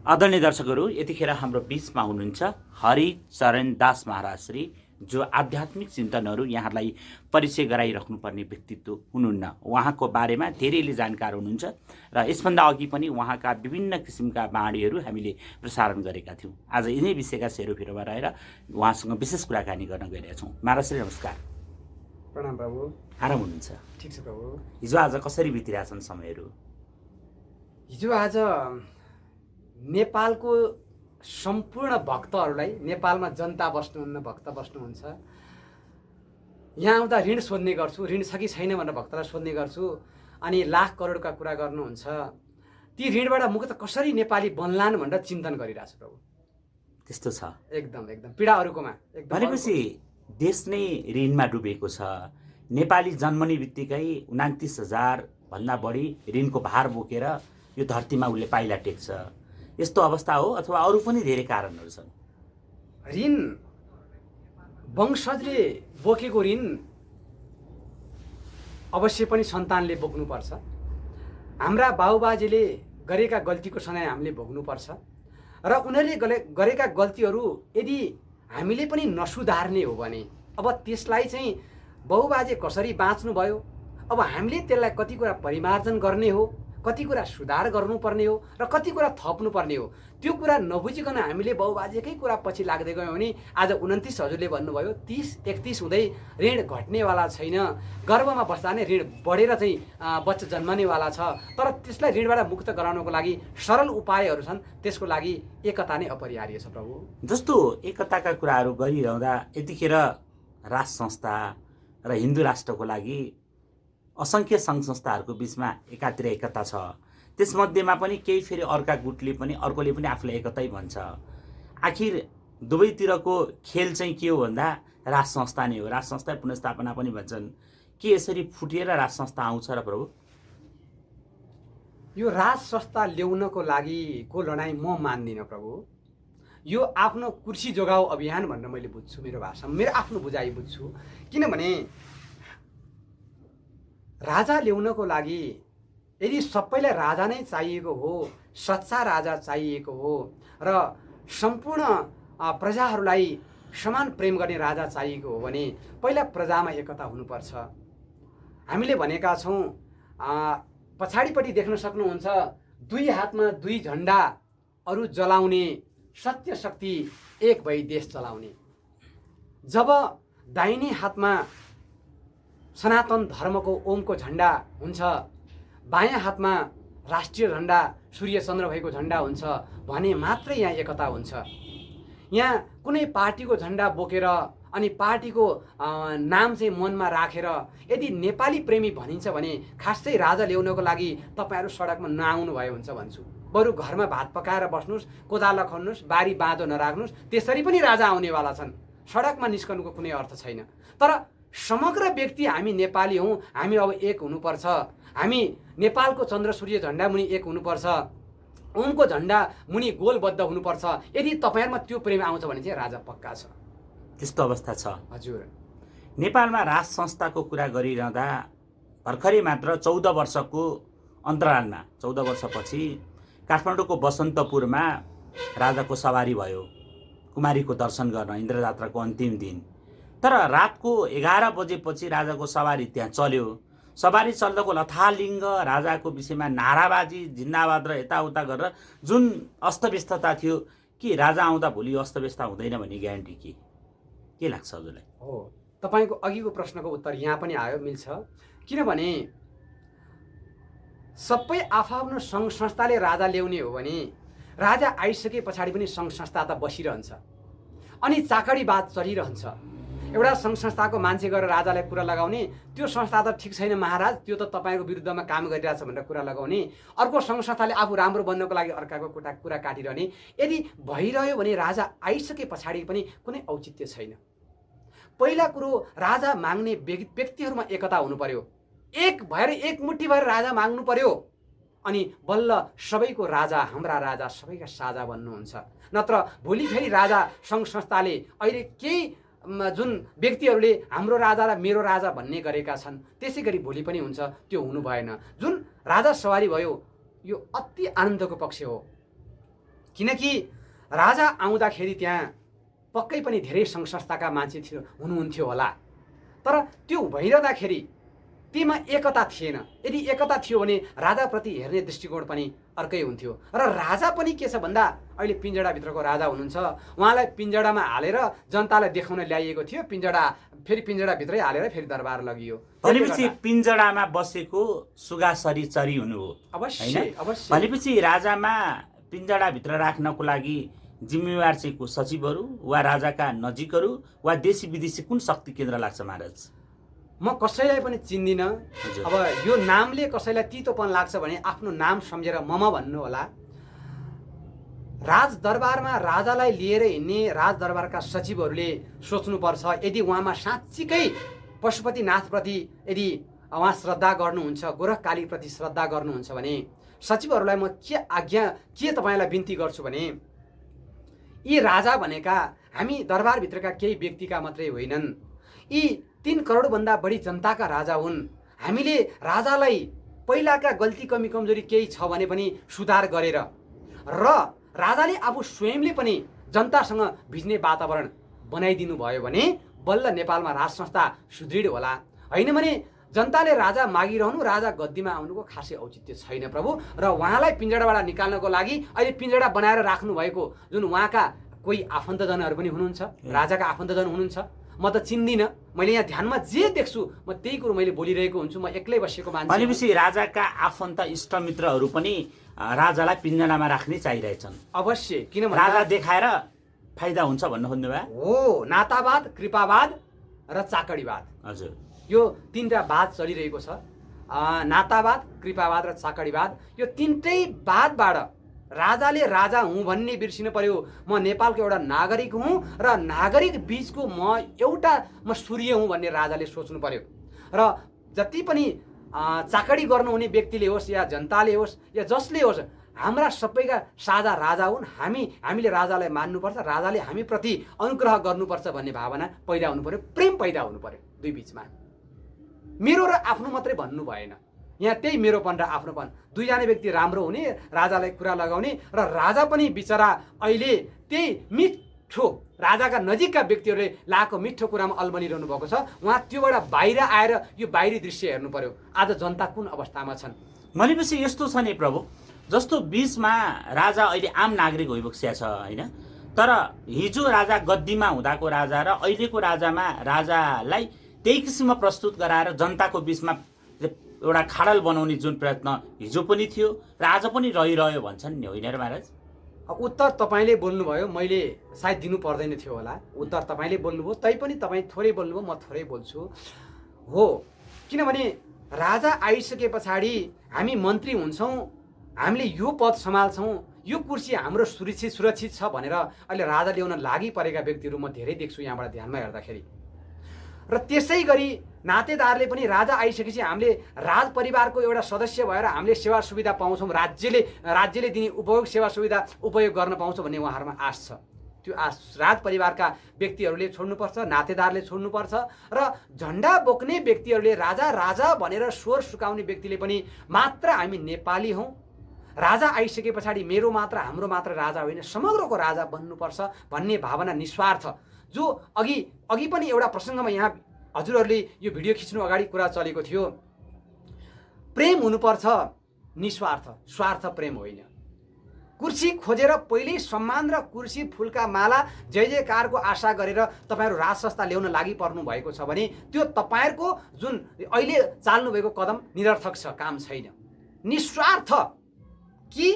आदरणीय दर्शकहरू, यतिखेर हाम्रो बीचमा हुनुहुन्छ हरिचरण दास महाराज श्री, जो आध्यात्मिक चिन्तनहरू यहाँलाई परिचय गराइराख्नुपर्ने व्यक्तित्व हुनुहुन्न। उहाँको बारेमा धेरैले जानकार हुनुहुन्छ र यसभन्दा अघि पनि उहाँका विभिन्न किसिमका बाणीहरू हामीले प्रसारण गरेका थियौँ। आज यिनै विषयका सेरोफेरोमा रहेर उहाँसँग विशेष कुराकानी गर्न गइरहेका छौँ। महाराज श्री नमस्कार। प्रणाम प्रभु। आराम हुनुहुन्छ? ठिक छ प्रभु। हिजो आज कसरी बितिरहेछन् समयहरू? हिजो आज नेपालको सम्पूर्ण भक्तहरूलाई, नेपालमा जनता बस्नुहुन्न, भक्त बस्नुहुन्छ, यहाँ आउँदा ऋण सोध्ने गर्छु, ऋण छ कि छैन भनेर भक्तलाई सोध्ने गर्छु, अनि लाख करोडका कुरा गर्नुहुन्छ। ती ऋणबाट मुक्त कसरी नेपाली बन्लान् भनेर चिन्तन गरिरहेको छु प्रभु। त्यस्तो छ? एकदम एकदम पीडा अरूकोमा एकदम। भनेपछि देश नै ऋणमा डुबेको छ। नेपाली जन्मने बित्तिकै 29,000 भन्दा बढी ऋणको भार बोकेर यो धरतीमा उसले पाइला टेक्छ। यस्तो अवस्था हो अथवा अरू पनि धेरै कारणहरू छन्? ऋण वंशजले बोकेको ऋण अवश्य पनि सन्तानले बोक्नुपर्छ। हाम्रा बाबुबाजेले गरेका गल्तीको सजाय हामीले भोग्नुपर्छ र उनीहरूले गरेका गल्तीहरू यदि हामीले पनि नसुधार्ने हो भने अब त्यसलाई चाहिँ बाबुबाजे कसरी बाँच्नुभयो, अब हामीले त्यसलाई कति कुरा परिमार्जन गर्ने हो, कति कुरा सुधार गर्नुपर्ने हो र कति कुरा थप्नुपर्ने हो, त्यो कुरा नबुझिकन हामीले बाबुबाजेकै कुरा पछि लाग्दै गयौँ भने आज 29 हजुरले भन्नुभयो 30-31 हुँदै ऋण घट्नेवाला छैन। गर्भमा बस्दा नै ऋण बढेर चाहिँ बच्चा जन्मनेवाला छ। तर त्यसलाई ऋणबाट मुक्त गराउनको लागि सरल उपायहरू छन्। त्यसको लागि एकता नै अपरिहार्य छ प्रभु। जस्तो एकताका कुराहरू गरिरहँदा यतिखेर राष्ट्र संस्था र हिन्दू राष्ट्रको लागि असङ्ख्य सङ्घ संस्थाहरूको बिचमा एकातिर एकता छ। त्यसमध्येमा पनि केही फेरि अर्का गुटले पनि अर्कोले पनि आफूलाई एकतै भन्छ। आखिर दुवैतिरको खेल चाहिँ के हो भन्दा राष्ट्र संस्था नै हो। राष्ट्र संस्था पुनर्स्थापना पनि भन्छन्। के यसरी फुटिएर राष्ट्र संस्था आउँछ र प्रभु? यो राज संस्था ल्याउनको लागि को लडाइँ म मान्दिनँ प्रभु। यो आफ्नो कुर्सी जोगाऊ अभियान भनेर मैले बुझ्छु, मेरो भाषामा मेरो आफ्नो बुझाइ बुझ्छु। किनभने राजा ल्याउनको लागि यदि सबैलाई राजा नै चाहिएको हो, सच्चा राजा चाहिएको हो र सम्पूर्ण प्रजाहरूलाई समान प्रेम गर्ने राजा चाहिएको हो भने पहिला प्रजामा एकता हुनुपर्छ। हामीले भनेका छौँ, पछाडिपट्टि देख्न सक्नुहुन्छ, दुई हातमा दुई झन्डा अरू जलाउने, सत्य शक्ति एक भई देश चलाउने। जब दाहिने हातमा सनातन धर्मको ओमको झन्डा हुन्छ, बायाँ हातमा राष्ट्रिय झन्डा सूर्य चन्द्र भएको झन्डा हुन्छ भने मात्रै यहाँ एकता हुन्छ। यहाँ कुनै पार्टीको झन्डा बोकेर अनि पार्टीको नाम चाहिँ मनमा राखेर यदि नेपाली प्रेमी भनिन्छ भने खासै राजा ल्याउनको लागि तपाईँहरू सडकमा नआउनु भयो हुन्छ भन्छु। बरु घरमा भात पकाएर बस्नुहोस्, कोदालो खन्नुहोस्, बारी बाँधो नराख्नुहोस्, त्यसरी पनि राजा आउनेवाला छन्। सडकमा निस्कनुको कुनै अर्थ छैन। तर समग्र व्यक्ति हामी नेपाली हौँ, हामी अब एक हुनुपर्छ। हामी नेपालको चन्द्र सूर्य झन्डा मुनि एक हुनुपर्छ, ओमको झन्डा मुनि गोलबद्ध हुनुपर्छ। यदि तपाईँहरूमा त्यो प्रेम आउँछ भने चाहिँ राजा पक्का छ। त्यस्तो अवस्था छ हजुर। नेपालमा राष्ट्र संस्थाको कुरा गरिरहँदा भर्खरै मात्र 14 वर्षको अन्तरालमा 14 वर्षपछि काठमाडौँको बसन्तपुरमा राजाको सवारी भयो, कुमारीको दर्शन गर्न, इन्द्रजात्राको अन्तिम दिन। तर रातको 11 बजेपछि राजाको सवारी त्यहाँ चल्यो। सवारी चल्दाको लथालिङ्ग राजाको विषयमा नाराबाजी, जिन्दाबाद र यताउता गरेर जुन अस्तव्यस्तता थियो, कि राजा आउँदा भोलि अस्तव्यस्त हुँदैन भन्ने ग्यारेन्टी के लाग्छ हजुरलाई? हो, तपाईँको अघिको प्रश्नको उत्तर यहाँ पनि आयो, मिल्छ। किनभने सबै आफ्नो सङ्घ संस्थाले राजा ल्याउने हो भने राजा आइसके पछाडि पनि सङ्घ संस्था त बसिरहन्छ अनि चाकडीवाद चलिरहन्छ। एउटा सङ्घ संस्थाको मान्छे गएर राजालाई कुरा लगाउने, त्यो संस्था त ठिक छैन महाराज, त्यो त तपाईँको विरुद्धमा काम गरिरहेछ भनेर कुरा लगाउने। अर्को सङ्घ संस्थाले आफू राम्रो बन्नको लागि अर्काको कुरा काटिरहने। यदि भइरह्यो भने राजा आइसके पछाडि पनि कुनै औचित्य छैन। पहिला कुरो, राजा माग्ने व्यक्तिहरूमा एकता हुनु पर्यो। एक भएर एकमुठी भएर राजा माग्नु पर्यो अनि बल्ल सबैको राजा, हाम्रा राजा सबैका साझा बन्नुहुन्छ। नत्र भोलि फेरि राजा सङ्घ संस्थाले अहिले केही जुन व्यक्तिहरूले हाम्रो राजालाई मेरो राजा भन्ने गरेका छन्, त्यसै गरी भोलि पनि हुन्छ, त्यो हुनु भएन। जुन राजा सवारी भयो यो अति आनन्दको पक्ष हो। किनकि राजा आउँदाखेरि त्यहाँ पक्कै पनि धेरै सङ्घ संस्थाका मान्छे हुनुहुन्थ्यो होला, तर त्यो भइरहँदाखेरि तीमा एकता थिएन। यदि एकता थियो भने राजाप्रति हेर्ने दृष्टिकोण पनि अर्कै हुन्थ्यो। र राजा पनि के छ भन्दा अहिले पिञ्जडाभित्रको राजा हुनुहुन्छ, उहाँलाई पिञ्जडामा हालेर जनतालाई देखाउन ल्याइएको थियो, फेरि पिञ्जडाभित्रै हालेर फेरि दरबार लगियो। भनेपछि पिञ्जडामा बसेको सुगासरी चरी हुनु हो। अवश्य अवश्य। भनेपछि राजामा पिञ्जडाभित्र राख्नको लागि जिम्मेवार चाहिँ को सचिवहरू वा राजाका नजिकहरू वा देशी विदेशी कुन शक्ति केन्द्र लाग्छ महाराज? म कसैलाई पनि चिन्दिनँ। अब यो नामले कसैलाई तितोपन लाग्छ भने आफ्नो नाम सम्झेर मम भन्नु होला। राजदरबारमा राजालाई लिएर हिँड्ने राजदरबारका सचिवहरूले सोच्नुपर्छ, यदि उहाँमा साँच्चीकै पशुपतिनाथप्रति यदि उहाँ श्रद्धा गर्नुहुन्छ, गोरखकालीप्रति श्रद्धा गर्नुहुन्छ भने सचिवहरूलाई म के तपाईँलाई बिन्ती गर्छु भने यी राजा भनेका हामी दरबारभित्रका केही व्यक्तिका मात्रै होइनन्, यी 3 करोडभन्दा बढी जनताका राजा हुन्। हामीले राजालाई पहिलाका गल्ती कमी कमजोरी केही छ भने पनि सुधार गरेर र राजाले आफू स्वयंले पनि जनतासँग भिज्ने वातावरण बनाइदिनु भयो भने बल्ल नेपालमा राज संस्था सुदृढ होला। होइन भने जनताले राजा मागिरहनु, राजा गद्दीमा आउनुको खासै औचित्य छैन प्रभु। र उहाँलाई पिञ्जडाबाट निकाल्नको लागि अहिले पिञ्जडा बनाएर राख्नु भएको जुन उहाँका कोही आफन्तजनहरू पनि हुनुहुन्छ, राजाका आफन्तजन हुनुहुन्छ, म त चिन्दिनँ। मैले यहाँ ध्यानमा जे देख्छु म त्यही कुरो मैले बोलिरहेको हुन्छु। म एक्लै बसेको मान्छे। भनेपछि राजाका आफन्त इष्टमित्रहरू पनि राजालाई पिञ्जडामा राख्ने चाहिरहेछन्। अवश्य, किनभने राजा देखाएर फाइदा हुन्छ भन्नु खोज्नुभयो हो। नातावाद, कृपावाद र चाकडीवाद, हजुर, यो 3टा वाद चलिरहेको छ। नातावाद, कृपावाद र चाकडीवाद, यो 3टै वादबाट राजाले राजा हुँ भन्ने बिर्सिनु पर्यो। म नेपालको एउटा नागरिक हुँ र नागरिक बीचको म सूर्य हुँ भन्ने राजाले सोच्नु पर्यो। र जति पनि चाकडी गर्नुहुने व्यक्तिले होस् या जनताले होस् या जसले होस्, हाम्रा सबैका साझा राजा हुन्। हामीले राजालाई मान्नुपर्छ, राजाले हामीप्रति अनुग्रह गर्नुपर्छ भन्ने भावना पैदा हुनु पर्यो, प्रेम पैदा हुनु पर्यो दुई बिचमा। मेरो र आफ्नो मात्रै भन्नु भएन, यहाँ त्यही मेरोपन र आफ्नोपन, दुईजना व्यक्ति राम्रो हुने, राजालाई कुरा लगाउने र राजा पनि बिचरा अहिले त्यही मिठो राजाका नजिकका व्यक्तिहरूले लाएको मिठो कुरामा अल्मलिरहनु भएको छ। उहाँ त्योबाट बाहिर आएर यो बाहिरी दृश्य हेर्नु पर्यो। आज जनता कुन अवस्थामा छन् भनेपछि यस्तो छ नि प्रभु, जस्तो बीचमा राजा अहिले आम नागरिक भइबक्सिया छ होइन, तर हिजो राजा गद्दीमा हुँदाको राजा र अहिलेको राजामा राजालाई त्यही किसिममा प्रस्तुत गराएर जनताको बीचमा एउटा खाडल बनाउने जुन प्रयत्न हिजो पनि थियो र आज पनि रहिरह्यो भन्छन् नि, होइन र महाराज? उत्तर तपाईँले बोल्नुभयो, मैले सायद दिनु पर्दैन थियो होला। उत्तर तपाईँले बोल्नुभयो, तैपनि तपाईँ थोरै बोल्नुभयो, म थोरै बोल्छु हो। किनभने राजा आइसके पछाडि हामी मन्त्री हुन्छौँ, हामीले यो पद सम्हाल्छौँ, यो कुर्सी हाम्रो सुरक्षित छ भनेर अहिले राजा ल्याउन लागि परेका व्यक्तिहरू म धेरै देख्छु यहाँबाट ध्यानमा हेर्दाखेरि। र त्यसै गरी नातेदारले पनि राजा आइसकेपछि हामीले राज परिवारको एउटा सदस्य भएर हामीले सेवा सुविधा पाउँछौँ, राज्यले दिने सेवा सुविधा उपयोग गर्न पाउँछौँ भन्ने उहाँहरूमा आश छ। त्यो आश राज परिवारका व्यक्तिहरूले छोड्नुपर्छ, नातेदारले छोड्नुपर्छ र झन्डा बोक्ने व्यक्तिहरूले राजा भनेर स्वर सुकाउने व्यक्तिले पनि मात्र हामी नेपाली हौँ, राजा आइसके पछाडि मेरो मात्र हाम्रो मात्र राजा होइन, समग्रको राजा बन्नुपर्छ भन्ने भावना निस्वार्थ, जो अघि पनि एउटा प्रसङ्गमा यहाँ हजुरहरूले यो भिडियो खिच्नु अगाडि कुरा चलेको थियो। प्रेम हुनुपर्छ निस्वार्थ, स्वार्थ प्रेम होइन। कुर्सी खोजेर पहिल्यै सम्मान र कुर्सी फुलका माला जय जयकारको आशा गरेर तपाईँहरू राज संस्था ल्याउन लागि पर्नु भएको छ भने त्यो तपाईँहरूको जुन अहिले चाल्नु भएको कदम निरर्थक छ, काम छैन। निस्वार्थ कि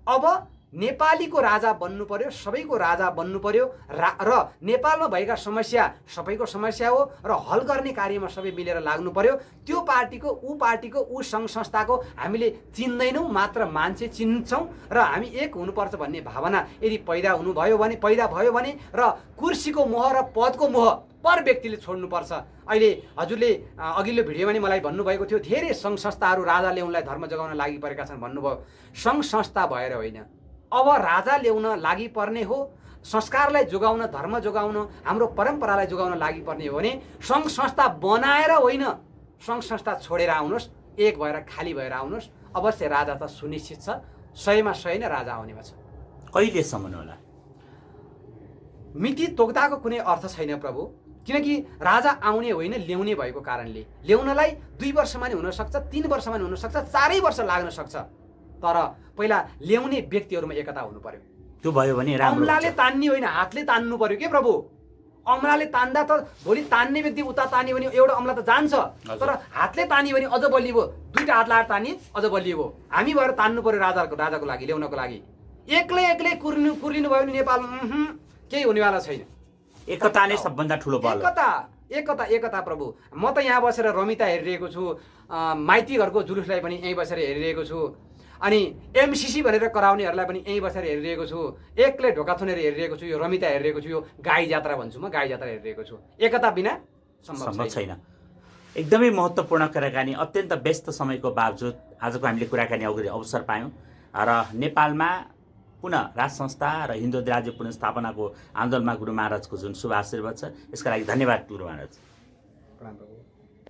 अब नेपालीको राजा बन्नु पर्यो, सबैको राजा बन्नु पर्यो र नेपालमा भएका समस्या सबैको समस्या हो र हल गर्ने कार्यमा सबै मिलेर लाग्नु पर्यो। त्यो पार्टीको ऊ सङ्घ संस्थाको हामीले चिन्दैनौँ, मात्र मान्छे चिन्छौँ र हामी एक हुनुपर्छ भन्ने भावना यदि पैदा भयो भने र कुर्सीको मोह र पदको मोह पर व्यक्तिले छोड्नुपर्छ। अहिले हजुरले अघिल्लो भिडियोमा नि मलाई भन्नुभएको थियो धेरै सङ्घ संस्थाहरू राजा ल्याउनलाई धर्म जोगाउन लागि परेका छन् भन्नुभयो। सङ्घ संस्था भएर होइन, अब राजा ल्याउन लागि पर्ने हो, संस्कारलाई जोगाउन, धर्म जोगाउन, हाम्रो परम्परालाई जोगाउन लागि पर्ने हो भने सङ्घ संस्था बनाएर होइन, सङ्घ संस्था छोडेर आउनुहोस्, एक भएर खाली भएर आउनुहोस्। अवश्य राजा त सुनिश्चित छ, 100मा 100 नै राजा आउनेमा छ। कहिलेसम्म होला? मिति तोक्दाको कुनै अर्थ छैन प्रभु, किनकि राजा आउने होइन ल्याउने भएको कारणले। ल्याउनलाई 2 वर्षमा नि हुनसक्छ, 3 वर्षमा नि हुनसक्छ, 4 वर्ष लाग्न सक्छ, तर पहिला ल्याउने व्यक्तिहरूमा एकता हुनु पर्यो। त्यो भयो भने राम्रो अमलाले हुन्छ। तान्ने होइन, हातले तान्नु पर्यो के प्रभु। अमलाले तान्दा त भोलि तान्ने व्यक्ति उता तान्यो भने एउटा अमला त जान्छ, तर हातले तान्यो भने अझ बलियो भयो। 2टा हात लाएर तान्ने अझ बलियो भयो। हामी भएर तान्नु पर्यो राजाको लागि, ल्याउनको लागि। एक्लै कुर्लिनु भयो भने नेपाल केही हुनेवाला छैन। एकता नै सबभन्दा ठुलो बल हो। एकता प्रभु। म त यहाँ बसेर रमिता हेरिरहेको छु, माइती घरको जुलुसलाई पनि यहीँ बसेर हेरिरहेको छु, अनि एमसिसी भनेर कराउनेहरूलाई पनि यहीँ बसेर हेरिरहेको छु, एक्लै ढोका थुनेर हेरिरहेको छु, यो रमिता हेरिरहेको छु, यो गाई जात्रा भन्छु म, गाई जात्रा हेरिरहेको छु। एकता बिना सम्भव छैन। एकदमै महत्त्वपूर्ण कुराकानी, अत्यन्त व्यस्त समयको बावजुद आजको हामीले कुराकानी अवसर पायौँ र नेपालमा पुनः राज संस्था र हिन्दू राज्य पुनर्स्थापनाको आन्दोलनमा गुरु महाराजको जुन शुभ आशीर्वाद छ, यसका लागि धन्यवाद गुरु महाराज। प्रणाम प्रभु।